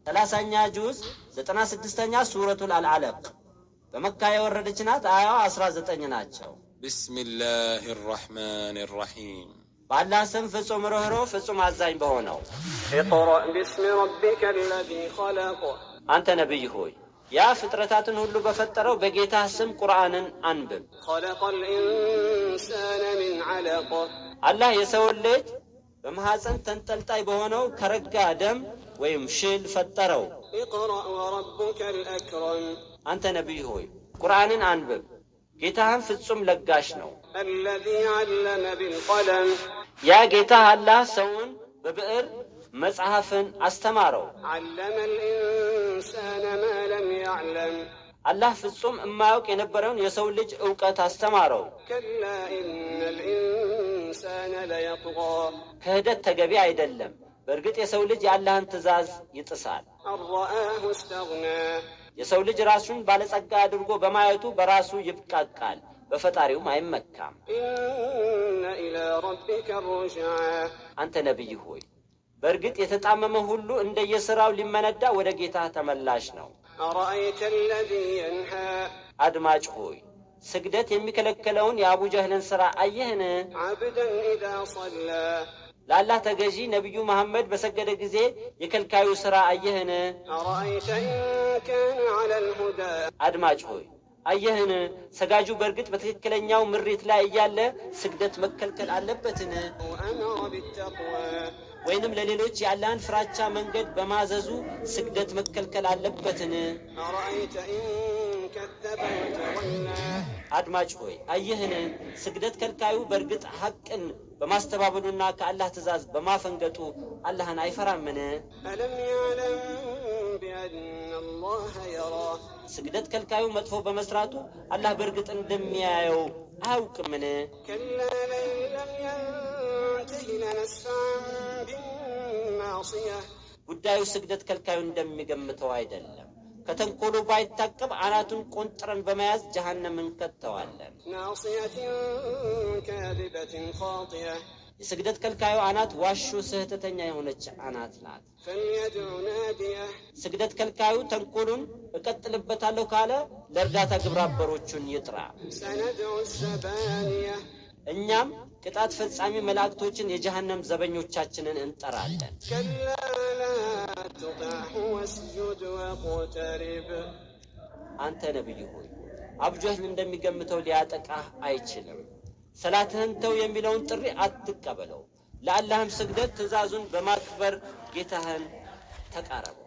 30ኛ ጁዝ 96ኛ ሱረቱል አልዓለቅ በመካ የወረደች ናት። አያዋ 19 ናቸው። ቢስሚላሂር ረህማኒር ረሂም በአላህ ስም ፍጹም ርኅሩህ ፍጹም አዛኝ በሆነው اقرأ باسم ربك الذي خلق አንተ ነብይ ሆይ ያ ፍጥረታትን ሁሉ በፈጠረው በጌታህ ስም ቁርአንን አንብብ። خلق الإنسان من علق አላህ የሰውን ልጅ በማህፀን ተንጠልጣይ በሆነው ከረጋ ደም ወይም ሽል ፈጠረው። اقرأ وربك الأكرم አንተ ነብይ ሆይ ቁርአንን አንብብ፣ ጌታህም ፍጹም ለጋሽ ነው። الذي علم بالقلم ያ ጌታህ አላህ ሰውን በብዕር መጽሐፍን አስተማረው። علم الإنسان ما لم يعلم አላህ ፍጹም የማያውቅ የነበረውን የሰው ልጅ ዕውቀት አስተማረው። كلا إن الإنسان ليطغى ክህደት ተገቢ አይደለም። በእርግጥ የሰው ልጅ የአላህን ትእዛዝ ይጥሳል። أن رآه استغنى የሰው ልጅ ራሱን ባለጸጋ አድርጎ በማየቱ በራሱ ይብቃቃል፣ በፈጣሪውም አይመካም። إن إلى ربك الرجعى አንተ ነብይ ሆይ በእርግጥ የተጣመመ ሁሉ እንደየሥራው ሊመነዳ ወደ ጌታ ተመላሽ ነው። أرأيت الذي ينهى አድማጭ ሆይ ስግደት የሚከለከለውን የአቡ ጀህልን ሥራ አየህን? عبدا إذا صلى ለአላህ ተገዢ ነቢዩ መሐመድ በሰገደ ጊዜ የከልካዩ ሥራ አየህን? أرأيت إن كان على الهدى አድማጭ ሆይ አየህን? ሰጋጁ በእርግጥ በትክክለኛው ምሪት ላይ እያለ ስግደት መከልከል አለበትን? وأمر بالتقوى ወይንም ለሌሎች የአላህን ፍራቻ መንገድ በማዘዙ ስግደት መከልከል አለበትን? أرأيت إن كذب وتولى አድማጭ ሆይ አየህን? ስግደት ከልካዩ በእርግጥ ሐቅን በማስተባበሉና ከአላህ ትእዛዝ በማፈንገጡ አላህን አይፈራምን? ألم يعلم بأن الله يرى ስግደት ከልካዩ መጥፎ በመስራቱ አላህ በእርግጥ እንደሚያየው አያውቅምን? كلا لئن لم ينته لنسفعا بالناصية ጉዳዩ ስግደት ከልካዩ እንደሚገምተው አይደለም። ከተንኮሉ ባይታቀብ አናቱን ቆንጥረን በመያዝ ጀሃነም እንከተዋለን። ناصية كاذبة خاطئة የስግደት ከልካዩ አናት ዋሾ ስህተተኛ የሆነች አናት ናት። فليدع ناديه ስግደት ከልካዩ ተንኮሉን እቀጥልበታለሁ ካለ ለእርዳታ ግብረ አበሮቹን ይጥራ። سندع الزبانية እኛም ቅጣት ፈጻሚ መላእክቶችን የጀሃነም ዘበኞቻችንን እንጠራለን። كلا لا تطعه واسجد واقترب አንተ ነብይ ሆይ አቡ ጀህል እንደሚገምተው ሊያጠቃህ አይችልም። ሰላትህን ተው የሚለውን ጥሪ አትቀበለው። ለአላህም ስግደት ትእዛዙን በማክበር ጌታህን ተቃረበው።